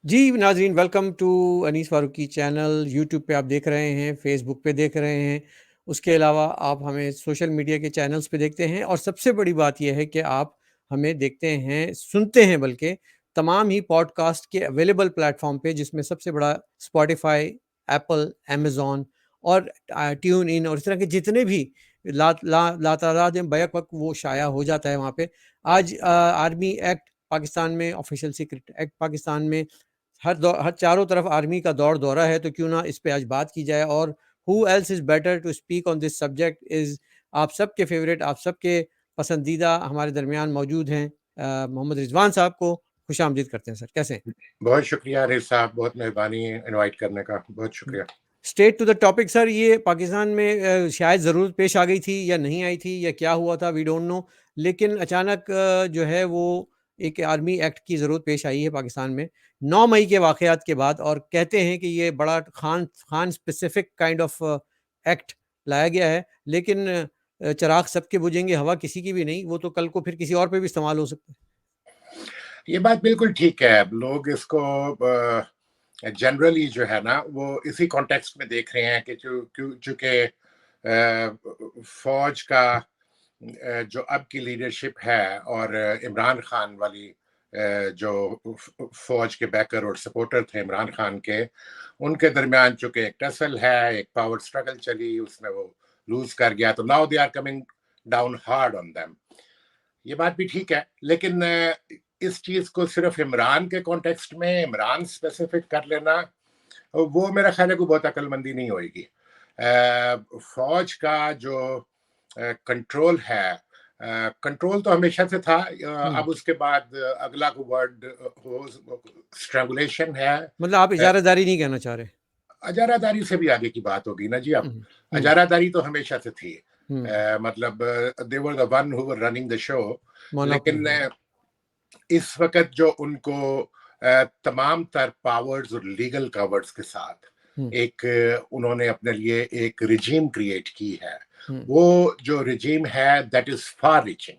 जी नाजरीन, welcome to Anees Farooqui channel. YouTube पे आप देख रहे हैं, फेसबुक पे देख रहे हैं, उसके अलावा आप हमें सोशल मीडिया के चैनल्स पे देखते हैं। और सबसे बड़ी बात यह है कि आप हमें देखते हैं, सुनते हैं, बल्कि तमाम ही पॉडकास्ट के अवेलेबल प्लेटफॉर्म पे, जिसमें सबसे बड़ा स्पॉटिफाई, एप्पल, अमेज़ॉन और ट्यून इन और इस तरह के जितने भी लातादाद में बैक वक्त वो शाया हो जाता है वहाँ पे। आज आर्मी एक्ट पाकिस्तान में, ऑफिशियल सीक्रेट एक्ट पाकिस्तान में, हर चारों तरफ आर्मी का दौर दौरा है। तो क्यों ना इस पे आज बात की जाए। और who else is better to speak on this subject is आप सबके फेवरेट, आप सबके पसंदीदा हमारे दरमियान मौजूद हैं मोहम्मद रिजवान साहब को खुशामदीद करते हैं। सर, कैसे हैं? बहुत शुक्रिया रिज साहब, बहुत मेहरबानी इनवाइट करने का, बहुत शुक्रिया। Straight to the topic sir, ये पाकिस्तान में शायद ज़रूरत पेश आ गई थी या नहीं आई थी या क्या हुआ था, वी डोंट नो। लेकिन अचानक जो है वो एक आर्मी एक्ट की ज़रूरत पेश आई है पाकिस्तान में 9 मई के वाक़यात के बाद। और कहते हैं कि ये बड़ा Khan Khan specific kind of act लाया गया है। लेकिन चिराग सबके बुझेंगे, हवा किसी की भी नहीं। वो तो कल को फिर किसी और पे भी इस्तेमाल हो सकता है। ये बात बिल्कुल ठीक है। लोग इसको जनरली जो है ना वो इसी कॉन्टेक्स्ट में देख रहे हैं कि चूंकि फौज का जो अब की लीडरशिप है और इमरान खान वाली जो फौज के बैकर और सपोर्टर थे इमरान खान के, उनके दरमियान चूंकि एक टसल है, एक पावर स्ट्रगल चली, उसमें वो लूज कर गया, तो now they are coming down hard on them. ये बात भी ठीक है, लेकिन इस चीज को सिर्फ इमरान के कॉन्टेक्स्ट में इमरान स्पेसिफिक कर लेना, वो मेरा ख्याल है कोई बहुत अक्लमंदी नहीं होगी। फौज का जो कंट्रोल है, कंट्रोल तो हमेशा से था। अब उसके बाद अगला को वर्ड हो स्ट्रैंगुलेशन है। मतलब आप इजारादारी नहीं कहना चाह रहे? अजारादारी से भी आगे की बात होगी ना जी। अब हम्म, हम्म, अजारादारी तो हमेशा से थी। हम्म, मतलब they were the one who were running the show. Monopoly. लेकिन इस वक्त जो उनको तमाम तर पावर्स और लीगल कवर्स के साथ हम्म, एक उन्होंने अपने लिए एक रिजीम क्रिएट की है। हम्म, वो जो रिजीम है दैट इज फार रीचिंग।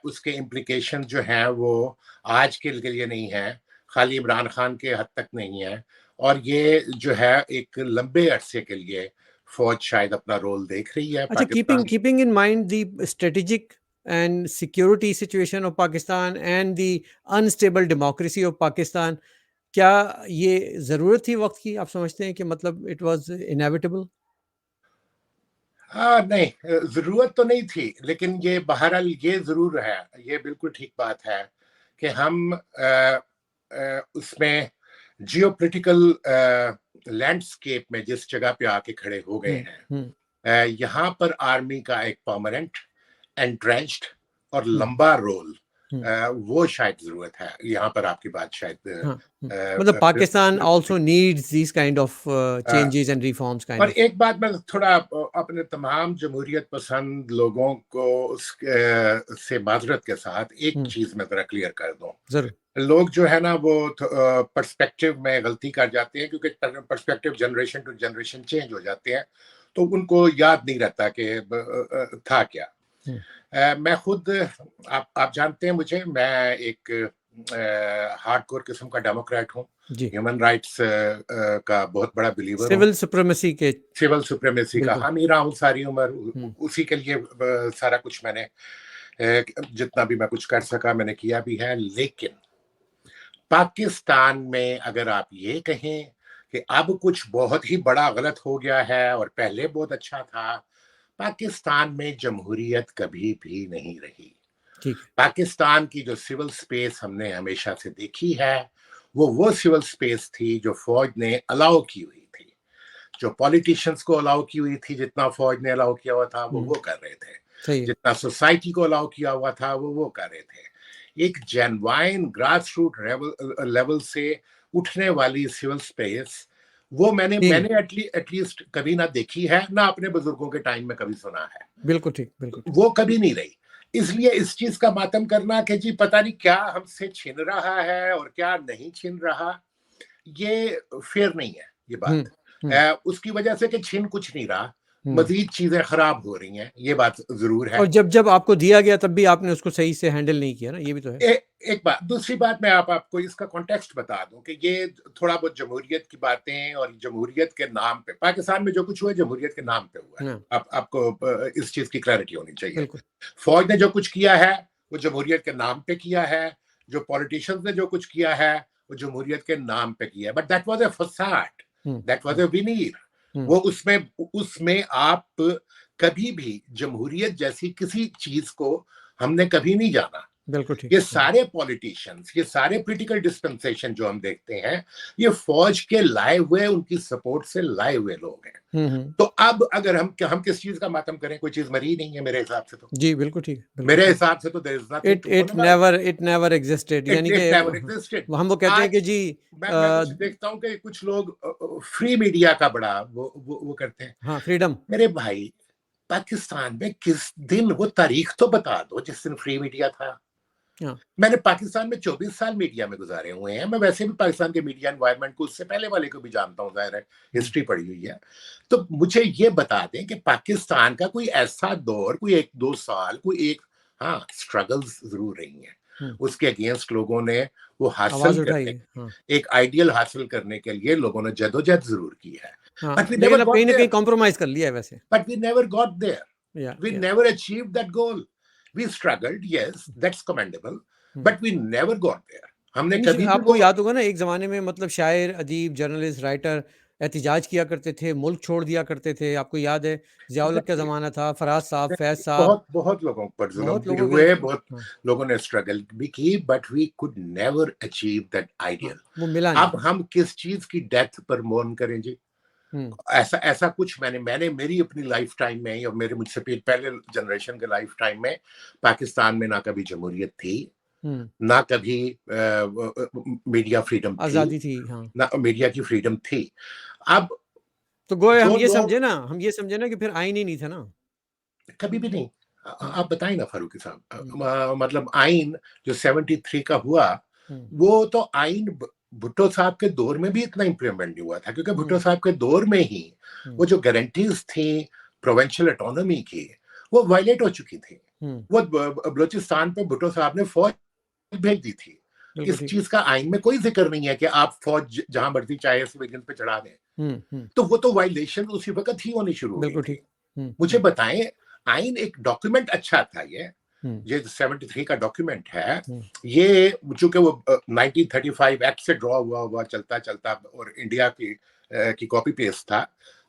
उसके इम्प्लीकेशन जो हैं वो आज के लिए नहीं है, खाली इमरान खान के हद तक नहीं है। और ये जो है एक लंबे अरसे के लिए फौज शायद अपना रोल देख रही है अच्छा, keeping Pakistan. Keeping in mind the strategic and security situation of Pakistan and the unstable democracy of Pakistan, क्या ये ज़रूरत थी वक्त की? आप समझते हैं कि मतलब इट वाज इनएविटेबल? हाँ, नहीं, जरूरत तो नहीं थी, लेकिन ये बहरहाल ये जरूर है, ये बिल्कुल ठीक बात है कि हम उसमें जियोपॉलिटिकल लैंडस्केप में जिस जगह पे आके खड़े हो गए हम्म, हैं, हम्म, यहाँ पर आर्मी का एक परमानेंट एंट्रेंच्ड और हम्म, लंबा रोल, हम्म, वो शायद जरूरत है। यहाँ पर आपकी बात शायद हाँ, मतलब पाकिस्तान बिल्कुल also needs this kind of ठीक। चेंजेस एंड रिफॉर्म्स काइंड और ऑफ। एक बात मैं थोड़ा अपने तमाम जमहूरियत पसंद लोगों को से माजरत के साथ एक चीज मैं जरा क्लियर कर दूं। ज़रूर। लोग जो है ना वो पर्सपेक्टिव में गलती कर जाते हैं, क्योंकि perspective generation to generation change हो जाते हैं, तो उनको याद नहीं रहता कि था क्या। हम्म, मैं खुद, आप जानते हैं मुझे, मैं एक हार्डकोर किस्म का डेमोक्रेट हूँ। जी। ह्यूमन राइट्स का बहुत बड़ा बिलीवर हूँ। सिविल सुप्रीमेसी के। सिविल सुप्रीमेसी का बिल्कुल। हामी रहा हूँ सारी उम्र। हम्म, उसी के लिए सारा कुछ मैंने जितना भी मैं कुछ कर सका मैंने किया भी है। लेकिन पाकिस्तान में अगर आप ये कहें कि अब कुछ बहुत ही बड़ा गलत हो गया है और पहले बहुत अच्छा था, पाकिस्तान में जमहूरियत कभी भी नहीं रही। ठीक है। पाकिस्तान की जो सिविल स्पेस हमने हमेशा से देखी है, वो सिविल स्पेस थी जो फौज ने अलाउ की हुई थी, जो पॉलिटिशियंस को अलाउ की हुई थी। जितना फौज ने अलाउ किया हुआ था वो कर रहे थे, सही है। जितना सोसाइटी को अलाउ किया हुआ था वो कर रहे थे। एक जेन्युइन ग्रास रूट लेवल से उठने वाली सिविल स्पेस, वो मैंने नहीं, मैंने एटलीस्ट कभी ना देखी है, ना अपने बुजुर्गों के टाइम में कभी सुना है। बिल्कुल ठीक, बिल्कुल ठीक। वो कभी नहीं रही। इसलिए इस चीज का मातम करना कि जी पता नहीं क्या हमसे छिन रहा है और क्या नहीं छिन रहा, ये फेयर नहीं है ये हम्म, बात। हम्म, उसकी वजह से कि छिन कुछ नहीं रहा, मजीद चीजें खराब हो रही हैं, ये बात जरूर है। और जब आपको दिया गया तब भी आपने उसको सही से हैंडल नहीं किया ना, ये भी तो है। एक बात, दूसरी बात मैं आपको इसका कॉन्टेक्स्ट बता दूं कि ये थोड़ा बहुत जमहूरियत की बातें और जमहूरियत के नाम पे, पाकिस्तान में जो कुछ हुआ है जमहूरियत के नाम पे हुआ है। हाँ, आपको इस चीज की क्लैरिटी होनी चाहिए। बिल्कुल। फौज ने जो कुछ किया है वो जमहूरियत के नाम पे किया है, जो पॉलिटिशियंस ने जो कुछ किया है वो जमहूरियत के नाम पे किया है, but that was a facade, that was a veneer. वो उसमें उसमें आप कभी भी जमहूरियत जैसी किसी चीज को हमने कभी नहीं जाना। बिल्कुल ठीक। ये सारे पॉलिटिशियंस, ये सारे पॉलिटिकल डिस्पेंसेशन जो हम देखते हैं, ये फौज के लाए हुए, उनकी सपोर्ट से लाए हुए लोग हैं। तो अब अगर हम किस चीज का मातम करें, कोई चीज मरी नहीं है मेरे हिसाब से। तो जी, बिल्कुल ठीक, बिल्कुल मेरे ठीक। हिसाब से तो there is nothing it to it mourn about. Never existed, यानी कि इट नेवर एग्जिस्टेड। हम वो कहते हैं आज कि जी मैं कुछ देखता हूं कि कुछ लोग फ्री मीडिया का बड़ा वो करते हैं। हाँ, फ्रीडम। मेरे भाई, पाकिस्तान में किस दिन वो तारीख तो बता दो जिस दिन फ्री मीडिया था। हाँ, मैंने पाकिस्तान में 24 साल मीडिया में गुजारे हुए हैं। मैं वैसे भी पाकिस्तान के मीडिया एनवायरनमेंट को उससे पहले वाले को भी जानता हूँ, जाहिर है हिस्ट्री पढ़ी हुई है। तो मुझे ये बता दें कि पाकिस्तान का कोई ऐसा दौर, कोई 1-2 साल, कोई एक, हाँ स्ट्रगल्स जरूर रही हैं, उसके अगेंस्ट लोगों ने वो हासिल आवाज उठाई करने, है। हाँ, एक आइडियल हासिल करने के लिए लोगों ने जदोजहद जरूर की है। हाँ, बट वी लेकिन नेवर अब गॉट कहीं ना कहीं देयर। कॉम्प्रोमाइज कर लिया है वैसे। But we never got there. We या never achieved that goal. We struggled, yes, that's commendable, but we never got there. हमने कभी भी आपको वो, याद होगा ना, एक ज़माने में मतलब शायर, अदीब, जर्नलिस्ट, राइटर एहतिजाज किया करते थे, मुल्क छोड़ दिया करते थे। आपको याद है ज़ियाउल हक का exactly, ज़माना था, फराज साहब, फैज़ exactly, साहब, बहुत बहुत लोगों पर जुल्म बहुत भी लोगों के हुए, ऊपर। बहुत हाँ, लोगों ने स्ट्रगल भी की, but we could never achieve that हाँ, आइडियल। वो मिला नहीं। अब हम किस चीज की डेथ पर मौन करें जी? हुँ, ऐसा ऐसा कुछ मैंने मेरी अपनी लाइफ टाइम में या मेरे मुझसे पहले जनरेशन के लाइफ टाइम में पाकिस्तान में ना कभी जमहूरियत थी, हुँ, ना कभी मीडिया फ्रीडम थी, आज़ादी थी। हाँ, ना मीडिया की फ्रीडम थी। अब तो गोया जो लोग हम ये समझे ना कि फिर आईन ही नहीं था ना। कभी भी नहीं, हुँ, आप बताएं ना फारूकी साहब, हुँ, मतलब आइन जो 73 का हुआ, हुँ, वो तो आइन भुट्टो साहब के दौर में भी इतना इम्प्लीमेंट नहीं हुआ था, क्योंकि भुट्टो हुँ, साहब के दौर में ही हुँ, वो जो गारंटीज थी प्रोविंशियल ऑटोनॉमी की, वो वायलेट हो चुकी थी। हुँ, वो बलूचिस्तान पे भुट्टो साहब ने फौज भेज दी थी। बिल्कुल इस ठीक। चीज का आइन में कोई जिक्र नहीं है कि आप फौज जहां मर्जी चाहे सिविलियन पे चढ़ा दें। हुँ, हुँ, तो वो तो वायलेशन उसी वक्त ही होनी शुरू हो गई बिल्कुल थी। ठीक। हुँ, मुझे हुँ, बताएं, आइन एक डॉक्यूमेंट अच्छा था, हुँ, ये 73 का डॉक्यूमेंट है। हुँ, ये चूंकि वो 1935 एक्ट से ड्रॉ हुआ हुआ चलता चलता और इंडिया की कॉपी पेस्ट था,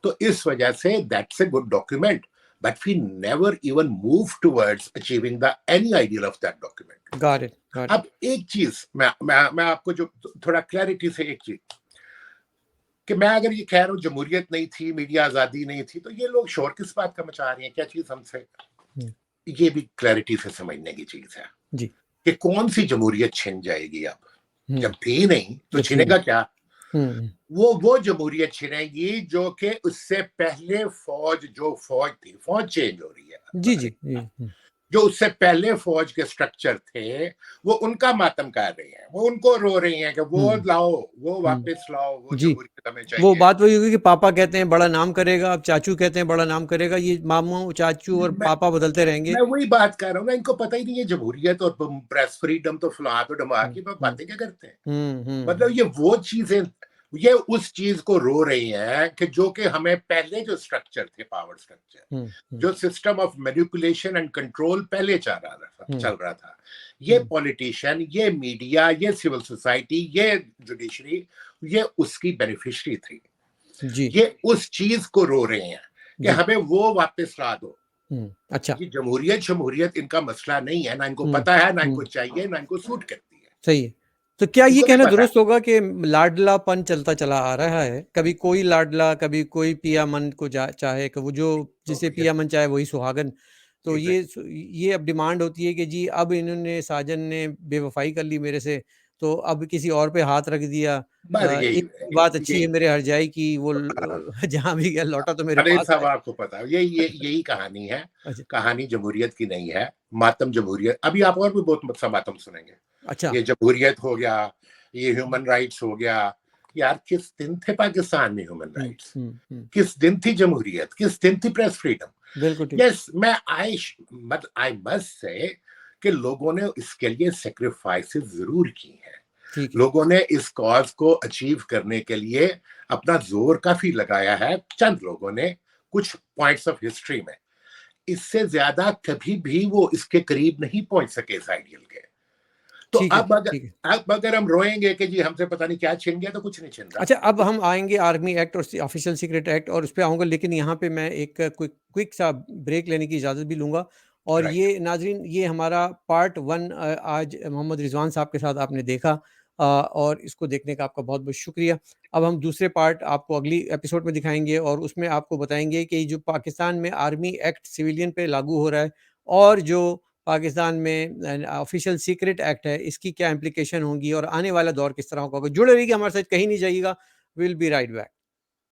तो इस वजह से that's a good document, but we never even move towards achieving the any ideal of that document. Got it, got it. अब एक चीज मैं आपको जो थोड़ा क्लैरिटी से एक चीज, कि मैं अगर ये कह रहा हूँ जमहूरियत नहीं थी, मीडिया आजादी नहीं थी, तो ये लोग शोर किस बात का मचा रहे हैं, क्या चीज हमसे, हुँ, ये भी क्लैरिटी से समझने की चीज है जी। कि कौन सी जमहूरियत छिन जाएगी अब। हुँ, जब थी नहीं तो जब थी नहीं। छिनेगा क्या? हुँ, वो जमहूरियत छिनेगी जो कि उससे पहले जो फौज थी, फौज चेंज हो रही जी, है, जी, जी, हुँ, जो उससे पहले फौज के स्ट्रक्चर थे वो उनका मातम कर रहे हैं, वो उनको रो रही हैं कि वो हुँ, लाओ, वो हुँ, वापस लाओ, वो जी। जमहूरियत हमें वो चाहिए। बात वही होगी कि पापा कहते हैं बड़ा नाम करेगा, अब चाचू कहते हैं बड़ा नाम करेगा, ये मामू, चाचू और मैं पापा बदलते रहेंगे। मैं वही बात कर रहा हूँ ना, इनको पता ही नहीं है जमहूरियत और प्रेस फ्रीडम तो फला तो डमा हुँ, की हुँ, बातें क्या करते हैं। हुँ, मतलब हुँ, ये वो चीजें, ये उस चीज को रो रही हैं कि जो कि हमें पहले जो स्ट्रक्चर थे, पावर स्ट्रक्चर, हुँ, हुँ, जो system of manipulation and control पहले हुँ, चल रहा था, ये हुँ, पॉलिटिशियन, ये मीडिया, ये सिविल सोसाइटी, ये जुडिशरी, ये उसकी बेनिफिशियरी थी। जी, ये उस चीज को रो रहे हैं कि जी, हमें वो वापस ला दो। हुँ, अच्छा, ये जमहूरियत शमहूरियत इनका मसला नहीं है, ना इनको हुँ, पता है, ना इनको हुँ, चाहिए, ना इनको सूट करती है। सही है। तो क्या ये इनको नहीं कहना पता। दुरुस्त होगा कि लाडलापन चलता चला आ रहा है? कभी कोई लाडला, कभी कोई पियामन को चाहे, कि वो जो तो जिसे ये पियामन चाहे वही सुहागन। तो एग्जैक्ट ये अब डिमांड होती है कि जी अब इन्होंने, साजन ने बेवफ़ाई कर ली मेरे से, तो अब किसी और पे हाथ रख दिया। बस यही एक बात अच्छी है यही मेरे हरजाई की, वो हाँ, जहाँ भी गया लौटा तो मेरे अरे पास सब आया। आपको पता है, यही कहानी है। अच्छा, कहानी जमहूरियत की नहीं है, मातम जमहूरियत। अभी आप और भी बहुत सा मातम सुनेंगे। अच्छा। ये जमहूरियत हो गया, ये ह्यूमन राइट्स हो गया, यार किस दिन थे पाकिस्तान में ह्यूमन हुँ, राइट्स? हुँ, हुँ। किस दिन थी जमहूरियत? किस दिन थी प्रेस फ्रीडम? बिल्कुल ठीक। यस, आई मस्ट से कि लोगों ने इसके लिए सैक्रिफाइसेस ज़रूर की हैं। ठीक है। लोगों ने इस कॉज़ को अचीव करने के लिए अपना ज़ोर काफ़ी लगाया है, चंद लोगों ने, कुछ पॉइंट्स ऑफ हिस्ट्री में। इससे ज़्यादा कभी भी वो इसके करीब नहीं पहुँच सके इस आइडियल के। तो ठीक है, ठीक है। अब अगर हम रोएँगे कि जी हमसे पता नहीं क्या छिन गया, तो कुछ नहीं छिन रहा। अच्छा, अब हम आएँगे आर्मी एक्ट और ऑफ़िशियल सीक्रेट एक्ट और उस पे आऊँगा, लेकिन यहाँ पे मैं एक क्विक सा ब्रेक लेने की इजाज़त भी लूँगा। और राइट। ये नाज़रीन, ये हमारा पार्ट 1 आज मोहम्मद रिज़वान साहब के साथ आपने देखा, और इसको देखने का आपका बहुत-बहुत शुक्रिया। अब हम दूसरे पार्ट आपको अगली एपिसोड में दिखाएँगे और उसमें आपको बताएँगे कि जो पाकिस्तान में आर्मी एक्ट सिविलियन पे लागू हो रहा है और जो पाकिस्तान में ऑफ़िशियल सीक्रेट एक्ट है, इसकी क्या इम्प्लीकेशन होंगी और आने वाला दौर किस तरह का होगा। जुड़े रहिए हमारे साथ, कहीं नहीं जाइएगा। Will be right back.